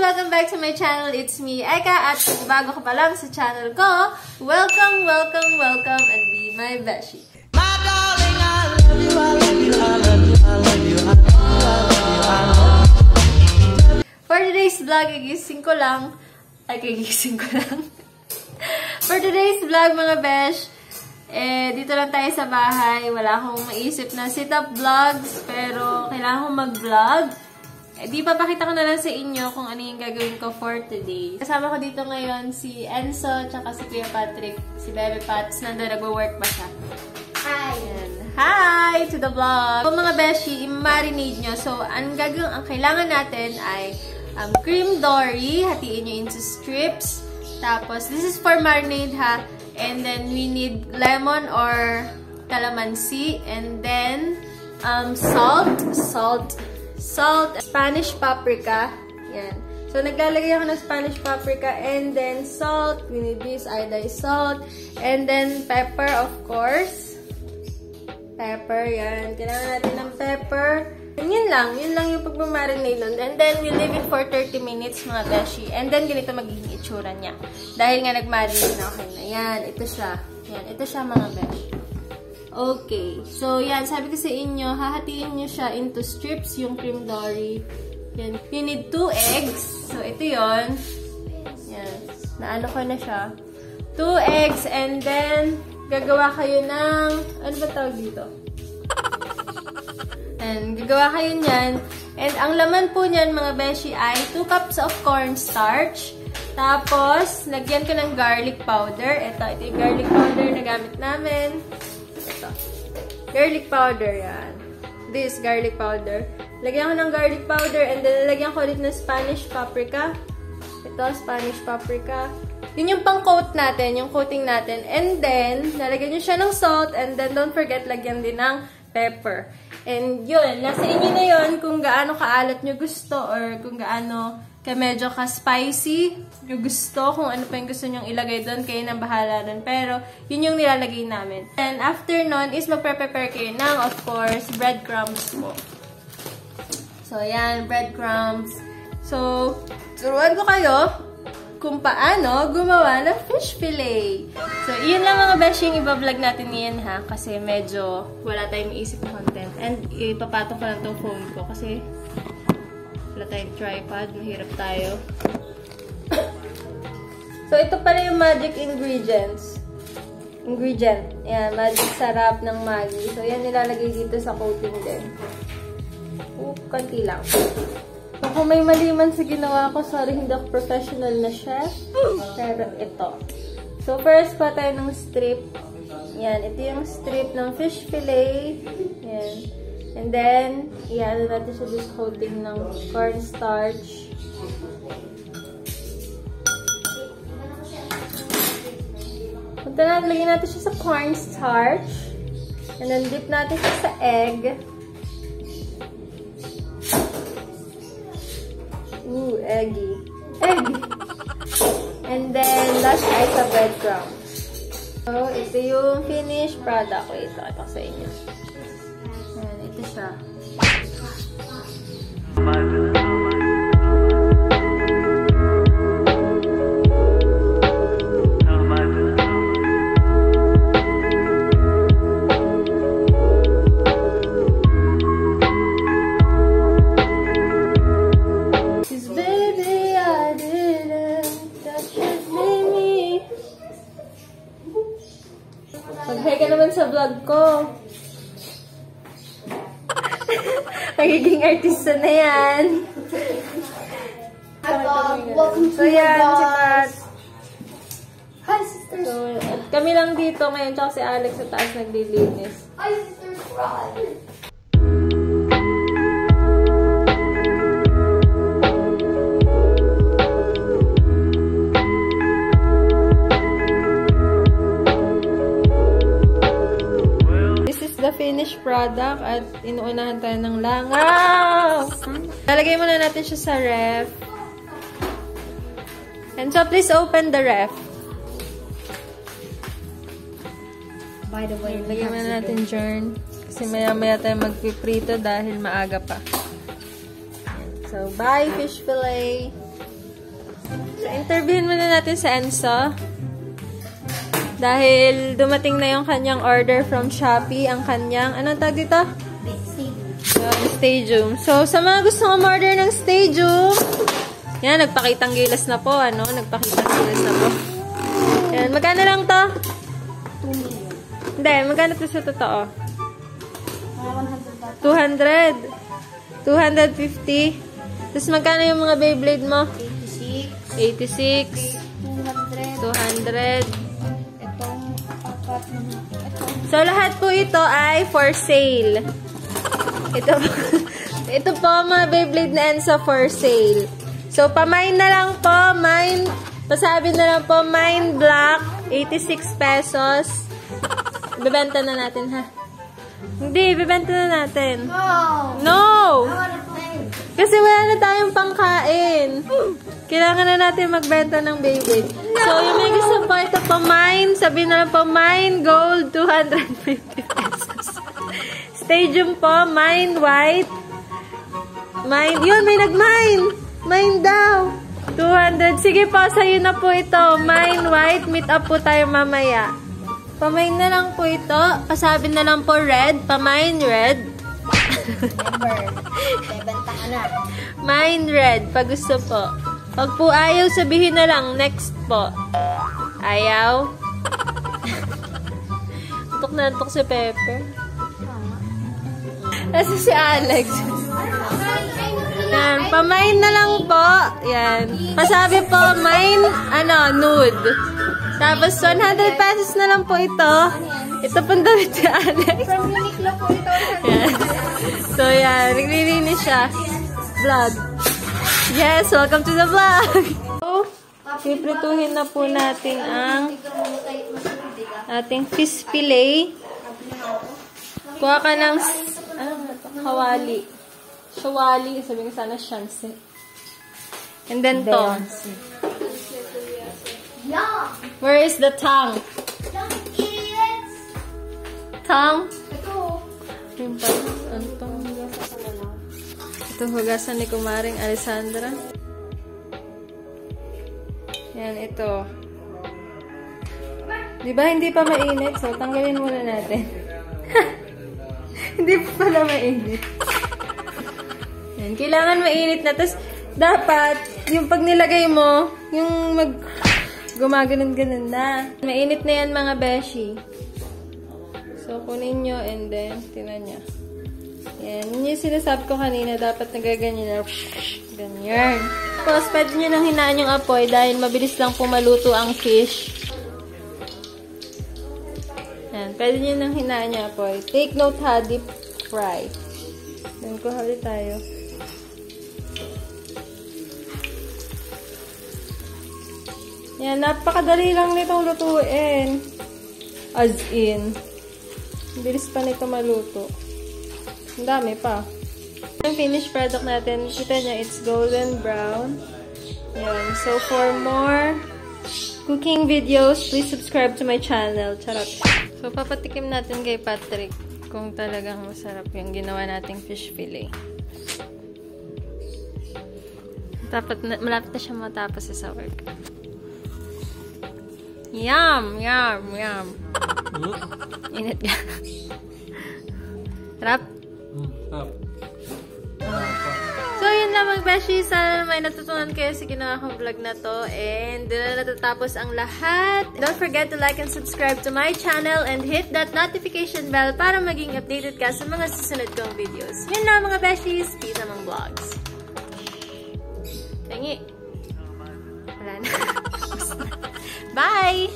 Welcome back to my channel. It's me, Erika, at kung bago ka pa lang sa channel ko, welcome, and be my beshi. My darling, I love you, I love you, I love you, I love you, I love you, I love you. For today's vlog, For today's vlog, mga besh, dito lang tayo sa bahay. Wala akong maisip na sit-up vlogs, pero kailangan kong mag-vlog. Di papakita ko na lang sa inyo kung ano yung gagawin ko for today. Kasama ko dito ngayon si Enzo, tsaka si Kuya Patrick, si Bebe Pats. Nandun, nagwo-work ba siya? Hi! Yan. Hi to the vlog! So, mga beshi, i-marinate nyo. So, ang kailangan natin ay cream dory. Hatiin nyo into strips. Tapos, this is for marinade ha. And then, we need lemon or calamansi. And then, salt, Spanish paprika. Yan. So, naglalagay ako ng Spanish paprika and then salt. We need this iodized salt. And then pepper, of course. Pepper, yan. Kailangan natin ng pepper. And yun lang yung pagmamarinate nun. And then, we leave it for 30 minutes, mga beshi. And then, ganito magiging itsura niya. Dahil nga nagmarinate na ako na. Yan, ito siya. Yan, ito siya, mga beshi. Okay. So, yan. Sabi ko sa inyo, hahatiin nyo siya into strips, yung cream dory. Yan. You need 2 eggs. So, ito yon. Yan. Naano ko na siya. 2 eggs. And then, gagawa kayo ng, ano ba tawag dito? And, gagawa kayo niyan. And, ang laman po niyan, mga beshi, ay 2 cups of cornstarch. Tapos, lagyan ko ng garlic powder. Ito yung garlic powder na gamit namin. Ito. Garlic powder, yan. This, garlic powder. Lagyan ko ng garlic powder and then lagyan ko ulit ng Spanish paprika. Ito, Spanish paprika. Yun yung pang-coat natin, yung coating natin. And then, lalagyan nyo siya ng salt and then don't forget, lagyan din ng pepper. And yun, nasa inyo na yun kung gaano kaalat nyo gusto or kung gaano medyo ka-spicy yung gusto, kung ano pa yung gusto nyong ilagay doon, kayo nang bahala doon. Pero, yun yung nilalagay namin. And after nun is magpe-prepare kayo ng, of course, breadcrumbs po. So, yan, breadcrumbs. So, turuan ko kayo kung paano gumawa ng fish fillet. So, yun lang mga besh yung iba-vlog natin ngayon ha, kasi medyo wala tayong isip na content. And, ipapatong ko lang tong phone ko kasi wala tayong tripod, mahirap tayo. So, ito pala yung magic ingredient. Yan, magic sarap ng Maggi. So, yan nilalagay dito sa coating din. Konti lang. So, kung may mali man sa ginawa ko, sorry, hindi ako professional na chef. Pero ito. So, first pa tayo ng strip. Yan, ito yung strip ng fish fillet. Yan. And then, i-ano natin siya this coating ng cornstarch. Punta na, lagyan natin siya sa cornstarch. And then, dip natin siya sa egg. Ooh, eggy. And then, last ay sa breadcrumbs. So, ito yung finished product. Wait, ito sa inyo. Ayan, ito siya. Mag-hi ka naman sa vlog ko. Nagiging artista na yan. So, yan, si Pat. Hi, sisters. So, kami lang dito ngayon, tsaka si Alex sa taas naglilinis. Hi, sisters. Run. The finished product at inuunahan tayo ng langaw. Lalagay muna natin siya sa ref. And so, please open the ref. By the way, lagyan muna natin dyan. Kasi maya-maya tayo magpiprito dahil maaga pa. So, bye fish fillet! So, interviewin muna natin sa Enzo. Dahil dumating na yung kanyang order from Shopee. Ang kanyang, anong tag dito? Stadium. So, sa mga gusto umorder ng Stadium, yan, nagpakitang gilas na po, ano? Nagpakitang gilas na po. Yan, magkano lang to? 2 million. Hindi, magkano to sa totoo? 100. 200? 250? Tapos magkano yung mga Beyblade mo? 86. 200? Itong apat na. So, lahat po ito ay for sale. Ito po mga Beyblade na Enzo for sale. So, pamine na lang po. Pasabi na lang po, mine black, 86 pesos. Bebenta na natin, ha? Hindi, bebenta na natin. No! Kasi wala na tayong pangkain. Kailangan na natin magbenta ng Beyblade. So, yung may gusto po, ito po mine. Sabihin na lang po, mine gold, 250 pesos. Stadium po, mine white. Mine, yun, may nag-mine. Mine daw. 200. Sige po, sa'yo na po ito. Mine white. Meet up po tayo mamaya. Pamine na lang po ito. Pasabi na lang po red. Pamine red. Remember, bebenta ka na. Mine red. Pag gusto po. Pag po ayaw, sabihin na lang next po. Ayaw. Antok na antok si Pepper. Kasi si Alex. Yan. Pamine na lang po. Yan. Pasabi po, mine, nude. Tapos, 100 pesos na lang po ito. Ito pong damit si Alex. From Uniqlo po ito. Yan. So, yan. Naglilinis siya. Vlog. Yes, welcome to the vlog. So, piprituhin na po natin ang ating fish fillet. Kuha ka ng hawali. Shawali. Sabi nga sana shansi. And then to. Where is the tongue? Tongue? Ito hugasan ni Kumaring Alessandra. Yan, ito. Diba hindi pa mainit? So, tanggalin muna natin. Hindi pa pala mainit. Yan, kailangan mainit na. Tapos, dapat, yung pag nilagay mo, yung gumaganon-ganon na. Mainit na yan, mga beshi. So, kunin nyo and then, tinan nyo. Yan. Yun yung sinasabi ko kanina, dapat nagaganyan na. Ganyan. Tapos, pwede nyo nang hinaan yung apoy dahil mabilis lang pumaluto ang fish. Yan. Pwede nyo nang hinaan yung apoy. Take note ha, deep fry. Then, kuha ulit tayo. Yan, napakadali lang nitong lutuin. As in. Bilis pa nito maluto. Ang dami pa. Ang finished product natin, kita nyo, it's golden brown. Yan. So, for more cooking videos, please subscribe to my channel. Charot. So, papatikim natin kay Patrick kung talagang masarap yung ginawa nating fish fillet. Malapit na siya matapos sa work. Yum! Yum! Yum! Init ka. Sarap? Sarap. So, yun lang mga beshi. Sana may natutunan kayo sa ginawa kong vlog na to. And doon na natatapos ang lahat. Don't forget to like and subscribe to my channel and hit that notification bell para maging updated ka sa mga susunod kong videos. Yun lang mga beshies. Peace among vlogs. Tangi. Wala na. Bye!